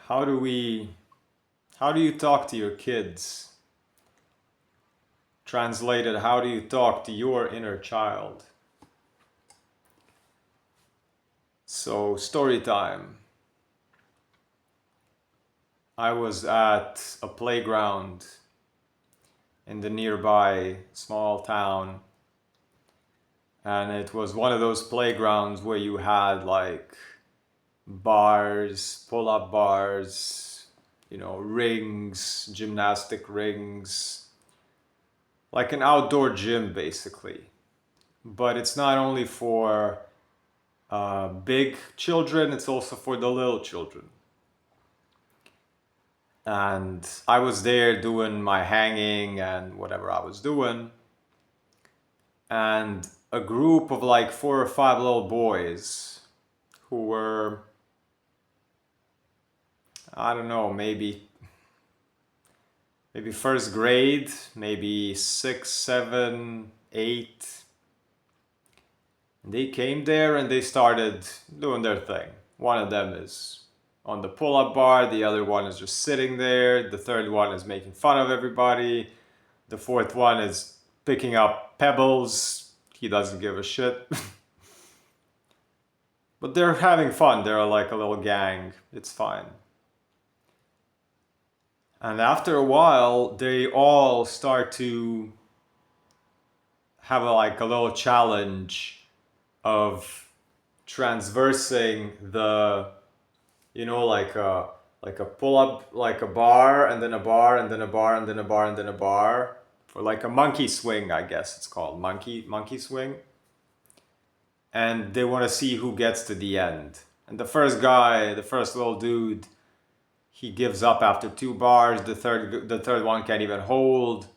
How do we, how do you talk to your kids? Translated, how do you talk to your inner child? So, story time. I was at a playground in the nearby small town, and it was one of those playgrounds where you had like bars, pull-up bars, rings, gymnastic rings, like an outdoor gym basically. But it's not only for big children, it's also for the little children. And I was there doing my hanging and whatever I was doing. And a group of like 4 or 5 little boys who were, I don't know, maybe first grade, maybe 6, 7, 8. They came there and they started doing their thing. One of them is on the pull-up bar, the other one is just sitting there, the third one is making fun of everybody, the fourth one is picking up pebbles. He doesn't give a shit. But they're having fun. They're like a little gang. It's fine. And after a while, they all start to have like a little challenge of transversing the, like a pull up, like a bar and then a bar and then a bar and then a bar and then a bar, for like a monkey swing, I guess it's called monkey swing. And they want to see who gets to the end. And the first guy, the first little dude, he gives up after 2 bars. The third one can't even hold.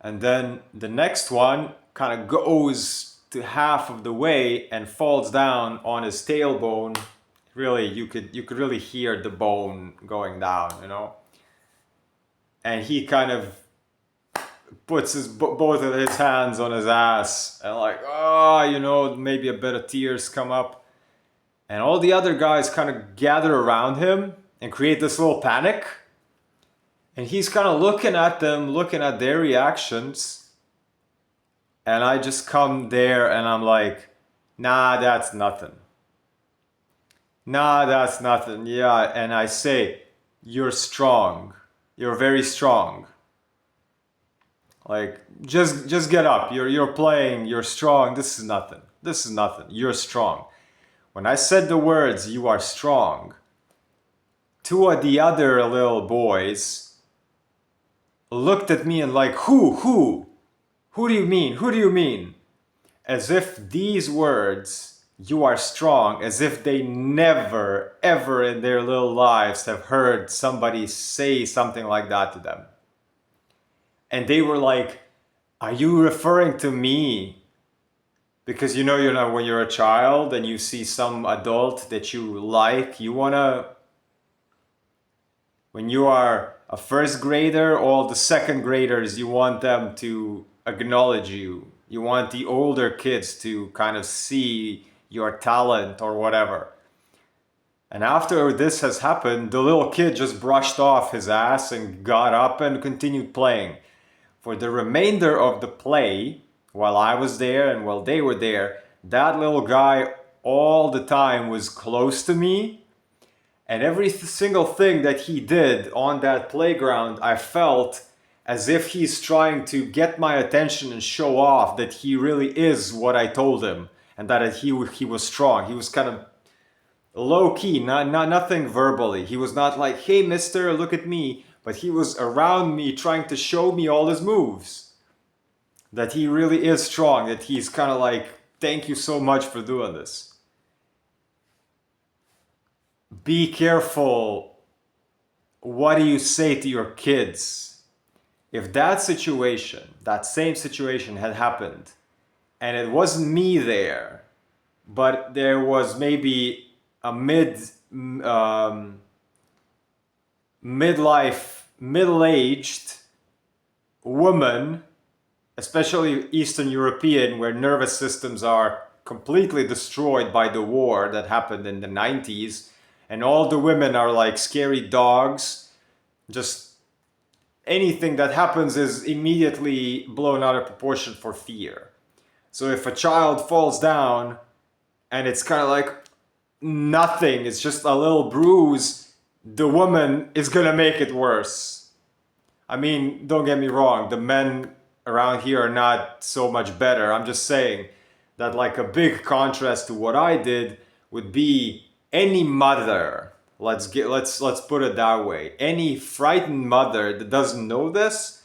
And then the next one kind of goes to half of the way and falls down on his tailbone. Really, you could really hear the bone going down. And he kind of puts both of his hands on his ass and like, maybe a bit of tears come up. And all the other guys kind of gather around him and create this little panic. And he's kind of looking at them, looking at their reactions. And I just come there and I'm like, nah, that's nothing. Nah, that's nothing. Yeah. And I say, you're strong. You're very strong. Like, just get up. You're playing. You're strong. This is nothing. This is nothing. You're strong. When I said the words, you are strong, two of the other little boys looked at me and like, who? Who do you mean? Who do you mean? As if these words, you are strong, as if they never, ever in their little lives have heard somebody say something like that to them. And they were like, are you referring to me? Because when you're a child and you see some adult that you like, when you are a first grader, all the second graders, you want them to acknowledge you. You want the older kids to kind of see your talent or whatever. And after this has happened, the little kid just brushed off his ass and got up and continued playing. For the remainder of the play, while I was there and while they were there, that little guy all the time was close to me. And every single thing that he did on that playground, I felt as if he's trying to get my attention and show off that he really is what I told him, and that he was strong. He was kind of low key, nothing verbally. He was not like, hey mister, look at me. But he was around me trying to show me all his moves. That he really is strong, that he's kind of like, thank you so much for doing this. Be careful. What do you say to your kids? If that same situation had happened, and it wasn't me there, but there was maybe a midlife, middle-aged woman, especially Eastern European, where nervous systems are completely destroyed by the war that happened in the 90s, and all the women are like scary dogs. Just anything that happens is immediately blown out of proportion for fear. So if a child falls down and it's kind of like nothing, it's just a little bruise, the woman is gonna make it worse. I mean, don't get me wrong, the men around here are not so much better. I'm just saying that like a big contrast to what I did would be any mother, let's put it that way. Any frightened mother that doesn't know this,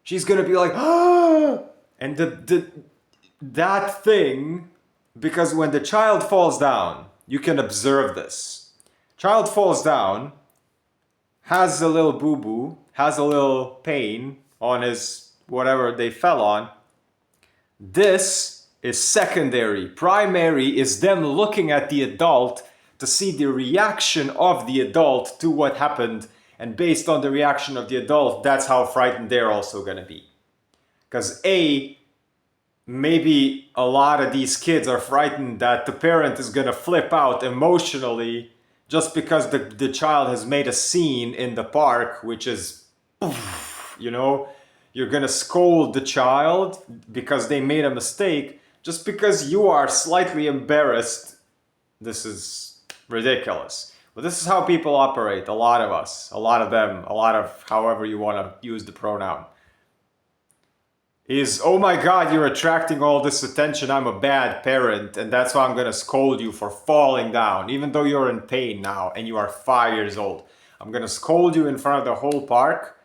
she's gonna be like, ah! And that thing, because when the child falls down, you can observe this. Child falls down, has a little boo-boo, has a little pain on his whatever they fell on. This is secondary. Primary is them looking at the adult to see the reaction of the adult to what happened, and based on the reaction of the adult, that's how frightened they're also going to be. Because maybe a lot of these kids are frightened that the parent is going to flip out emotionally just because the child has made a scene in the park, which is, you know, you're going to scold the child because they made a mistake just because you are slightly embarrassed. This is ridiculous. But this is how people operate, a lot of us, a lot of them, a lot of however you want to use the pronoun. Is, oh my God, you're attracting all this attention, I'm a bad parent, and that's why I'm going to scold you for falling down, even though you're in pain now and you are 5 years old. I'm going to scold you in front of the whole park.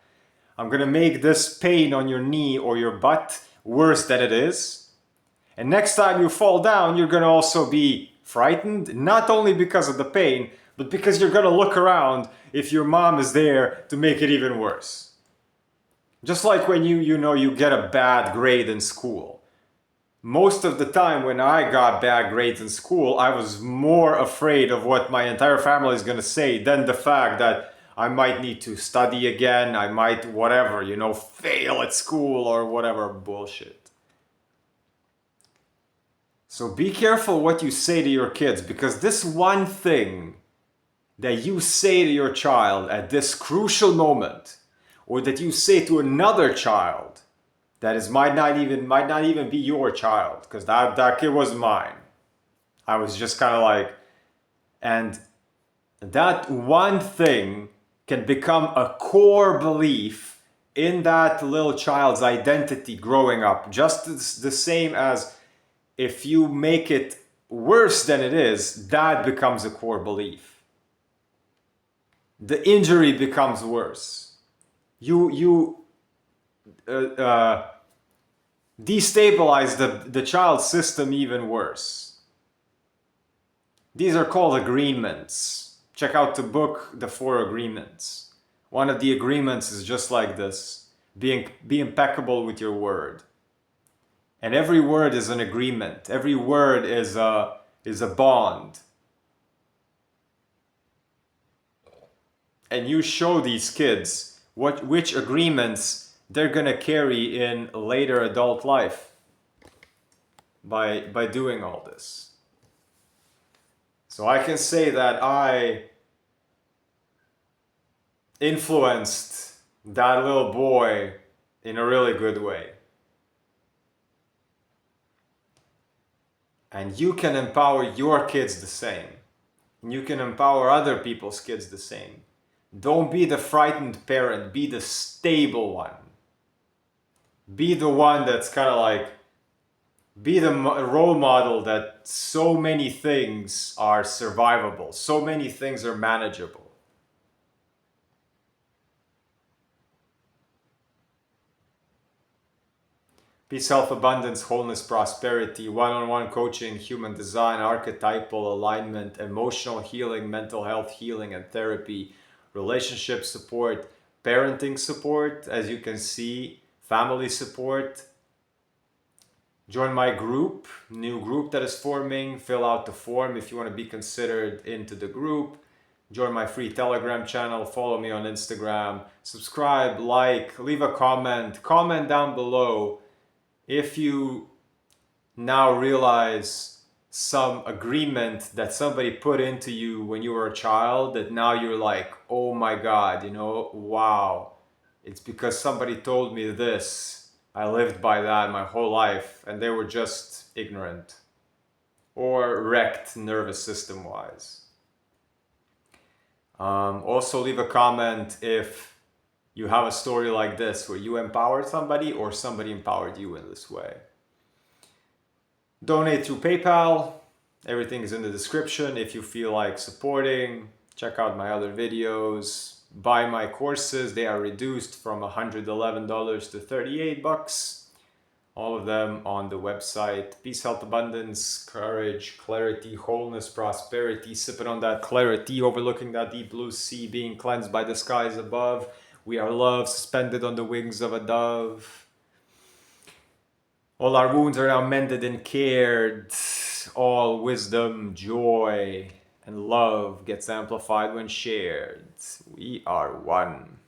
I'm going to make this pain on your knee or your butt worse than it is. And next time you fall down, you're going to also be frightened, not only because of the pain, but because you're going to look around if your mom is there to make it even worse. Just like when you get a bad grade in school. Most of the time when I got bad grades in school, I was more afraid of what my entire family is going to say than the fact that I might need to study again, I might whatever, fail at school or whatever bullshit. So be careful what you say to your kids, because this one thing that you say to your child at this crucial moment, or that you say to another child that might not even be your child, because that kid was mine. I was just kind of like, and that one thing can become a core belief in that little child's identity growing up, just the same as if you make it worse than it is, that becomes a core belief. The injury becomes worse. You destabilize the child's system even worse. These are called agreements. Check out the book, The 4 Agreements. One of the agreements is just like this. Be impeccable with your word. And every word is an agreement. Every word is a bond. And you show these kids which agreements they're gonna carry in later adult life by doing all this. So I can say that I influenced that little boy in a really good way. And you can empower your kids the same. And you can empower other people's kids the same. Don't be the frightened parent, be the stable one. Be the one that's kind of like, be the role model that so many things are survivable, so many things are manageable. Peace, health, abundance, wholeness, prosperity, one-on-one coaching, human design, archetypal alignment, emotional healing, mental health healing and therapy, relationship support, parenting support, as you can see, family support. Join my group, new group that is forming. Fill out the form if you want to be considered into the group. Join my free Telegram channel. Follow me on Instagram. Subscribe, like, leave a comment. Comment down below if you now realize some agreement that somebody put into you when you were a child that now you're like, oh my God, you know, wow, it's because somebody told me this. I lived by that my whole life, and they were just ignorant or wrecked nervous system wise. Also, leave a comment if you have a story like this where you empowered somebody or somebody empowered you in this way. Donate through PayPal. Everything is in the description. If you feel like supporting, check out my other videos. Buy my courses. They are reduced from $111 to $38. All of them on the website. Peace, health, abundance, courage, clarity, wholeness, prosperity. Sipping on that clarity, overlooking that deep blue sea, being cleansed by the skies above. We are love, suspended on the wings of a dove. All our wounds are now mended and cared. All wisdom, joy, and love gets amplified when shared. We are one.